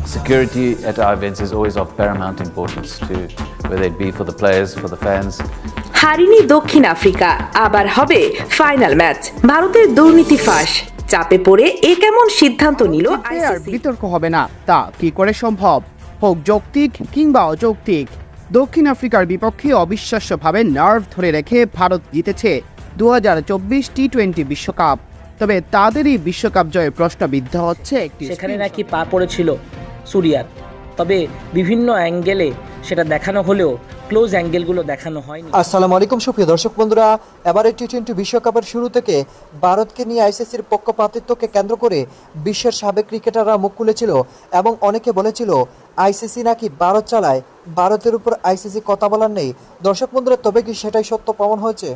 security at our events is always of paramount importance to whether it be for the players, for the fans. হারিনি দক্ষিণ Africa, আবার হবে final match. ভারতের দুর্নীতি ফাঁস, চাপে পড়ে এ কেমন সিদ্ধান্ত নিল আইসিসি? বিতর্ক হবে না, তা কি করে সম্ভব? হোক যৌক্তিক কিংবা অযৌক্তিক, দক্ষিণ আফ্রিকার বিপক্ষে অবিশ্বাস্যভাবে নার্ভ ধরে রেখে ভারত জিতেছে 2024 টি-20 বিশ্বকাপ। তবে তাদেরই বিশ্বকাপ জয়ে প্রশ্নবিদ্ধ হচ্ছে একটি, সেখানে নাকি পা পড়েছিল সুরিয়ার, তবে বিভিন্ন অ্যাঙ্গেলে সেটা দেখানো হলেও ক্লোজ অ্যাঙ্গেলগুলো দেখানো হয়নি। আসসালামু আলাইকুম সুপ্রিয় দর্শক বন্ধুরা, এবারে টি-20 বিশ্বকাপের শুরু থেকে ভারতকে নিয়ে আইসিসির পক্ষপাতিত্বকে কেন্দ্র করে বিশ্বের সাবেক ক্রিকেটাররা মুখ খুলেছিল এবং অনেকে বলেছিল আইসিসি নাকি ভারত চালায়, ভারতের উপর আইসিসি কথা বলার নেই। দর্শক বন্ধুরা, তবে কি সেটাই সত্য প্রমাণ হয়েছে?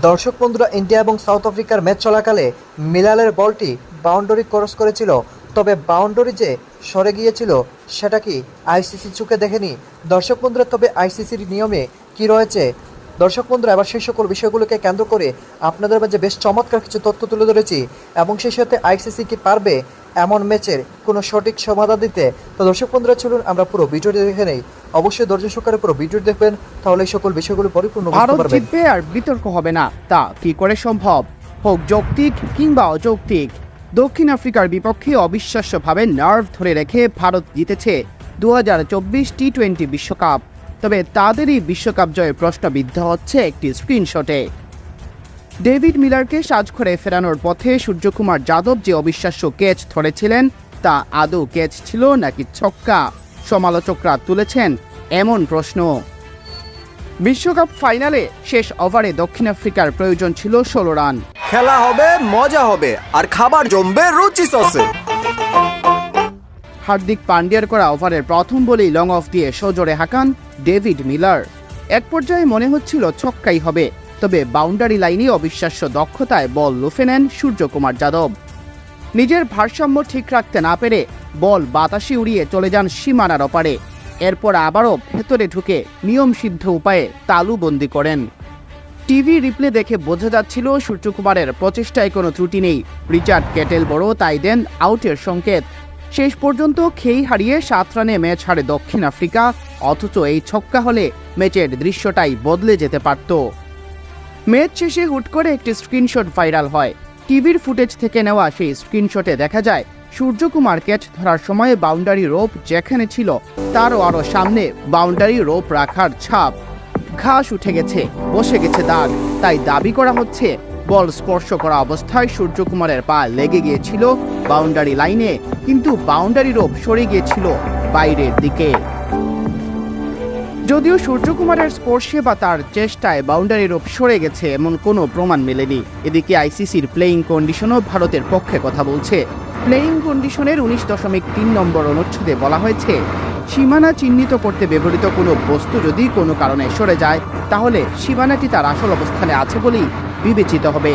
দর্শক বন্ধুরা, ইন্ডিয়া এবং সাউথ আফ্রিকার ম্যাচ চলাকালে মিলালের বলটি বাউন্ডারি ক্রস করেছিল, তবে বাউন্ডারি যে সরে গিয়েছিল সেটা কি আইসিসি চোখে দেখেনি? দর্শক বন্ধুরা, তবে আইসিসির নিয়মে কি রয়েছে? দর্শক বন্ধুরা, এবার সেই সকল বিষয়গুলোকে কেন্দ্র করে আপনাদের মাঝে বেশ চমৎকার কিছু তথ্য তুলে ধরেছি এবং সেই সাথে আইসিসি কি পারবে এমন ম্যাচের কোনো সঠিক সমাধান দিতে? তো দর্শক বন্ধুরা, চলুন আমরা পুরো ভিডিওটি দেখে নেই। অবশ্যই ধৈর্য সহকারে পুরো ভিডিওটি দেখবেন, তাহলে এই সকল বিষয়গুলো পরিপূর্ণ বুঝতে ভারত পারবেন। জিতবে আর বিতর্ক হবে না, তা কি করে সম্ভব? হোক যৌক্তিক কিংবা অযৌক্তিক, দক্ষিণ আফ্রিকার বিপক্ষে অবিশ্বাস্যভাবে নার্ভ ধরে রেখে ভারত জিতেছে 2024 টি-20 বিশ্বকাপ। তবে তাদেরই বিশ্বকাপ জয়ে প্রশ্নবিদ্ধ হচ্ছে একটি স্ক্রিনশটে। ডেভিড মিলারকে সাজঘরে ফেরানোর পথে সূর্যকুমার যাদব যে অবিশ্বাস্য ক্যাচ ধরেছিলেন, তা আদৌ ক্যাচ ছিল নাকি ছক্কা? সমালোচকরা তুলেছেন এমন প্রশ্ন। বিশ্বকাপ ফাইনালে শেষ ওভারে দক্ষিণ আফ্রিকার প্রয়োজন ছিল 16 রান। খেলা হবে, মজা হবে, আর খাবার জমবে রুচি সসে। হার্দিক পান্ডিয়ার করা ওভারের প্রথম বলেই লং অফ দিয়ে সজোরে হাঁকান ডেভিড মিলার। এক পর্যায়ে মনে হচ্ছিল ছক্কাই হবে, তবে বাউন্ডারি লাইনে অবিশ্বাস্য দক্ষতায় বল লুফে নেন সূর্যকুমার যাদব। নিজের ভারসাম্য ঠিক রাখতে না পেরে বল বাতাসে উড়িয়ে চলে যান সীমানার ওপারে। এরপর আবারও ভেতরে ঢুকে নিয়মসিদ্ধ উপায়ে তালুবন্দি করেন। টিভি রিপ্লে দেখে বোঝা যাচ্ছিল সূর্যকুমারের প্রচেষ্টায় কোনো ত্রুটি নেই। রিচার্ড কেটেলবরো তাই দেন আউটের সংকেত। শেষ পর্যন্ত খেই হারিয়ে 7 রানে ম্যাচ হারে দক্ষিণ আফ্রিকা, অথচ এই ছক্কা হলে ম্যাচের দৃশ্যটাই বদলে যেতে পারত। ম্যাচ শেষে হুট করে একটি স্ক্রিনশট ভাইরাল হয়। টিভির ফুটেজ থেকে নেওয়া সেই স্ক্রিনশটে দেখা যায় সূর্যকুমার ক্যাচ ধরার সময় বাউন্ডারি রোপ যেখানে ছিল তারও আরও সামনে বাউন্ডারি রোপ রাখার ছাপ। ঘাস উঠে গেছে, বসে গেছে দাগ, তাই দাবি করা হচ্ছে বল স্পর্শ করা অবস্থায় সূর্যকুমারের পা লেগে গিয়েছিল বাউন্ডারি লাইনে, কিন্তু বাউন্ডারি রোপ সরে গিয়েছিল বাইরের দিকে। যদিও সূর্যকুমারের স্পর্শে বা তার চেষ্টায় বাউন্ডারি রোপ সরে গেছে এমন কোনো প্রমাণ মেলেনি। এদিকে আইসিসির প্লেয়িং কন্ডিশনও ভারতের পক্ষে কথা বলছে। প্লেয়িং কন্ডিশনের 19.3 নম্বর অনুচ্ছেদে বলা হয়েছে, সীমানা চিহ্নিত করতে ব্যবহৃত কোনো বস্তু যদি কোনো কারণে সরে যায়, তাহলে সীমানাটি তার আসল অবস্থানে আছে বলেই বিবেচিত হবে।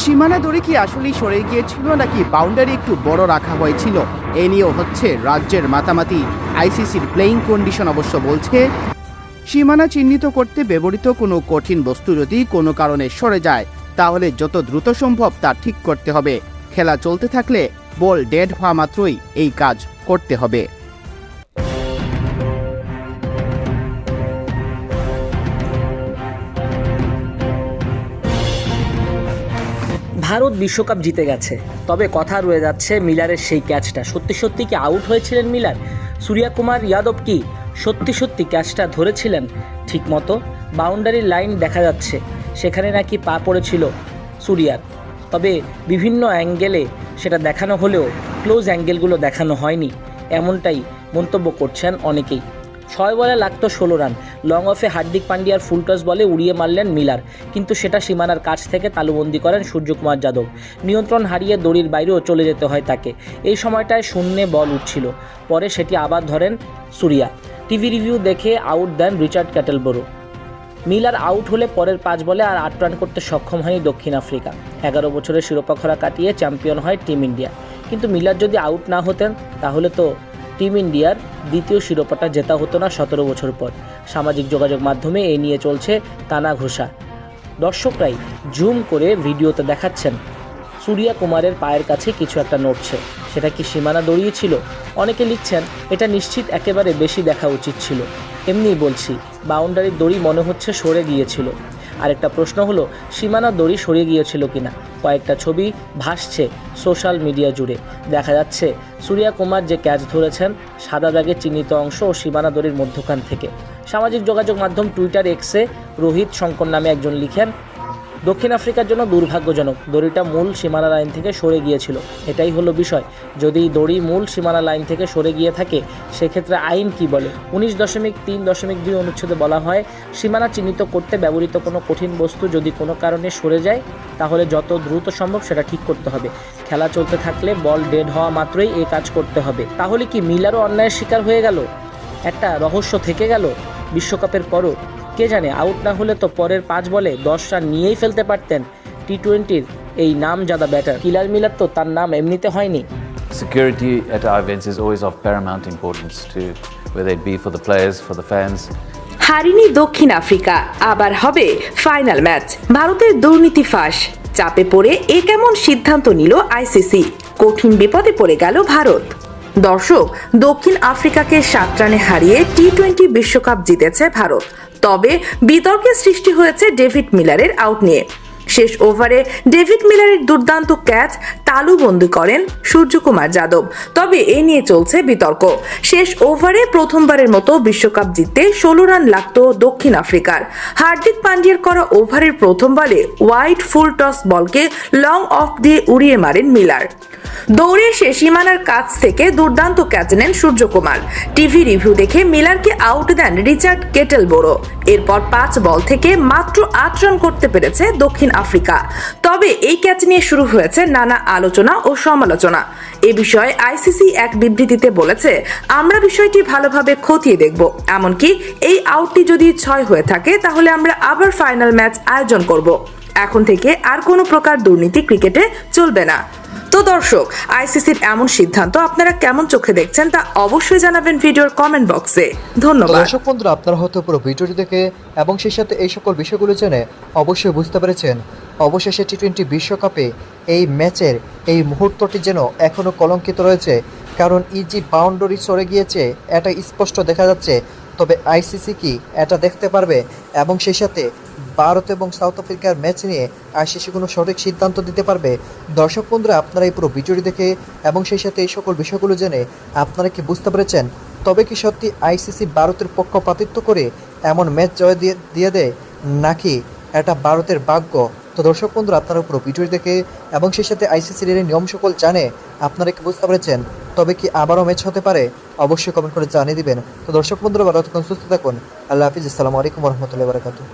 সীমানা দড়ি কি আসলেই সরে গিয়েছিল নাকি বাউন্ডারি একটু বড় রাখা হয়েছিল, এ নিয়েও হচ্ছে রাজ্যের মাতামাতি। আইসিসির প্লেয়িং কন্ডিশন অবশ্য বলছে, সীমানা চিহ্নিত করতে ব্যবহৃত কোনো কঠিন বস্তু যদি কোনো কারণে সরে যায়, তাহলে যত দ্রুত সম্ভব তা ঠিক করতে হবে। খেলা চলতে থাকলে বল ডেড হওয়া মাত্রই এই কাজ করতে হবে। ভারত বিশ্বকাপ জিতে গেছে, তবে কথা রয়ে যাচ্ছে মিলারের সেই ক্যাচটা সত্যি সত্যি কি আউট হয়েছিলেন মিলার? সূর্যকুমার যাদব কি সত্যি সত্যি ক্যাচটা ধরেছিলেন ঠিকমতো? বাউন্ডারির লাইন দেখা যাচ্ছে, সেখানে নাকি পা পড়েছিল সুরিয়ার, তবে বিভিন্ন অ্যাঙ্গেলে সেটা দেখানো হলেও ক্লোজ অ্যাঙ্গেলগুলো দেখানো হয়নি, এমনটাই মন্তব্য করছেন অনেকেই। 6 বলে লাগতো 16 রান। লং অফে হার্দিক পান্ডিয়ার ফুল টস বলে উড়িয়ে মারলেন মিলার, কিন্তু সেটা সীমানার কাছ থেকে তালুবন্দি করেন সূর্যকুমার যাদব। নিয়ন্ত্রণ হারিয়ে দড়ির বাইরেও চলে যেতে হয় তাকে। এই সময়টায় শূন্যে বল উঠছিল, পরে সেটি আবার ধরেন সুরিয়া। টিভি রিভিউ দেখে আউট দেন রিচার্ড কেটেলবরো। মিলার আউট হলে পরের 5 বলে আর 8 রান করতে সক্ষম হয়নি দক্ষিণ আফ্রিকা। 11 বছরের শিরোপাখরা কাটিয়ে চ্যাম্পিয়ন হয় টিম ইন্ডিয়া। কিন্তু মিলার যদি আউট না হতেন, তাহলে তো টিম ইন্ডিয়ার দ্বিতীয় শিরোপাটা জেতা হতো না 17 বছর পর। সামাজিক যোগাযোগ মাধ্যমে এই নিয়ে চলছে কানা ঘোষা। দর্শকরাই জুম করে ভিডিওতে দেখাচ্ছেন সূর্যকুমারের পায়ের কাছে কিছু একটা নড়ছে। সেটা কি সীমানা দড়িয়েছিল? অনেকে লিখছেন এটা নিশ্চিত একেবারে বেশি দেখা উচিত ছিল। এমনিই বলছি, বাউন্ডারির দড়ি মনে হচ্ছে সরে গিয়েছিল। আরেকটা প্রশ্ন হলো সীমানা দড়ি সরিয়ে গিয়েছিল কিনা। কয়েকটা ছবি ভাসছে সোশ্যাল মিডিয়া জুড়ে। দেখা যাচ্ছে সূর্যা কুমার যে ক্যাচ ধরেছেন সাদা দাগে চিহ্নিত অংশ ও সীমানা দড়ির মধ্যখান থেকে। সামাজিক যোগাযোগ মাধ্যম টুইটার এক্সে রোহিত শঙ্কর নামে একজন লিখেন, দক্ষিণ আফ্রিকার জন্য দুর্ভাগ্যজনক, দড়িটা মূল সীমানা লাইন থেকে সরে গিয়েছিল। এটাই হলো বিষয়। যদি দড়ি মূল সীমানা লাইন থেকে সরে গিয়ে থাকে সেক্ষেত্রে আইন কি বলে? 19.3.2 অনুচ্ছেদে বলা হয়, সীমানা চিহ্নিত করতে ব্যবহৃত কোনো কঠিন বস্তু যদি কোনো কারণে সরে যায় তাহলে যত দ্রুত সম্ভব সেটা ঠিক করতে হবে। খেলা চলতে থাকলে বল ডেড হওয়া মাত্রই এই কাজ করতে হবে। তাহলে কি মিলারও অন্যায়ের শিকার হয়ে গেল? একটা রহস্য থেকে গেল বিশ্বকাপের পরও। কে জানে, আউট না হলে তো পরের 5 বলে 10 রান নিয়েই ফেলতে পারতেন টি-20-র এই নামজাদা ব্যাটার। কিলার মিলার তো তার নাম এমনিতে হয়নি। Security at our events is always of paramount importance to whether it be for the players, for the fans. হারিনি দক্ষিণ আফ্রিকা, আবার হবে ফাইনাল ম্যাচ। ভারতের দুর্নীতি ফাঁস, চাপে পড়ে এ কেমন সিদ্ধান্ত নিল আইসিসি। কঠিন বিপদে পড়ে গেল ভারত। দর্শক, দক্ষিণ আফ্রিকাকে 7 রানে হারিয়ে টি-20 বিশ্বকাপ জিতেছে ভারত। তবে বিতর্কের সৃষ্টি হয়েছে ডেভিড মিলারের আউট নিয়ে। শেষ ওভারে ডেভিড মিলারের দুর্দান্ত ক্যাচ তালুবন্দী করেন সূর্যকুমার যাদব। তবে এ নিয়ে চলছে বিতর্ক। শেষ ওভারে প্রথমবারের মতো বিশ্বকাপ জিততে 16 রান লাগতো দক্ষিণ আফ্রিকার। হার্দিক পান্ডিয়ার করা ওভারের প্রথম বলে ওয়াইড ফুল টস বলকে লং অফ দিয়ে উড়িয়ে মারেন মিলার। দৌড়ে এসে সীমানার কাছ থেকে দুর্দান্ত ক্যাচ নেন সূর্যকুমার। টিভি রিভিউ দেখে মিলারকে আউট দেন রিচার্ড কেটেলবোরো। এরপর 5 বল থেকে মাত্র 8 রান করতে পেরেছে দক্ষিণ আফ্রিকা। তবে এই ক্যাচ নিয়ে শুরু হয়েছে নানা আলোচনা ও সমালোচনা। এ বিষয়ে আইসিসি এক বিবৃতিতে বলেছে, আমরা বিষয়টি ভালোভাবে খতিয়ে দেখব। এমনকি এই আউটটি যদি 6 হয়ে থাকে তাহলে আমরা আবার ফাইনাল ম্যাচ আয়োজন করব। এখন থেকে আর কোনো প্রকার দুর্নীতি ক্রিকেটে চলবে না। তো দর্শক, আইসিসির এমন সিদ্ধান্ত আপনারা কেমন চোখে দেখছেন তা অবশ্যই জানাবেন ভিডিওর কমেন্ট বক্সে। ধন্যবাদ। দর্শক বন্ধুরা, আপনারা হয়তো পুরো ভিডিওটি দেখে এবং সেই সাথে এই সকল বিষয়গুলো জেনে অবশ্যই বুঝতে পেরেছেন অবশেষে টি-20 বিশ্বকাপে এই ম্যাচের এই মুহূর্তটি যেন এখনও কলঙ্কিত রয়েছে। কারণ ইজি বাউন্ডারি সরে গিয়েছে, এটা স্পষ্ট দেখা যাচ্ছে। তবে আইসিসি কি এটা দেখতে পারবে এবং সেই সাথে ভারত এবং সাউথ আফ্রিকার ম্যাচ নিয়ে আইসিসি কোনো সঠিক সিদ্ধান্ত দিতে পারবে? দর্শক বন্ধুরা, আপনারা এই পুরো ভিডিওটি দেখে এবং সেই সাথে এই সকল বিষয়গুলো জেনে আপনারা কি বুঝতে পেরেছেন? তবে কি সত্যি আইসিসি ভারতের পক্ষপাতিত্ব করে এমন ম্যাচ জয় দিয়ে দেয়, নাকি এটা ভারতের ভাগ্য? তো দর্শক বন্ধুরা, আপনারা পুরো ভিডিওটি দেখে এবং সেই সাথে আইসিসির এর নিয়ম সকল জানে আপনারা কি বুঝতে পেরেছেন? তবে কি আবারও ম্যাচ হতে পারে? অবশ্যই কমেন্ট করে জানিয়ে দিবেন। তো দর্শক বন্ধুরা, ভালো থাকুন, সুস্থ থাকুন। আল্লাহ হাফিজ। আসসালামু আলাইকুম ওয়া রাহমাতুল্লাহি ওয়া বারাকাতুহু।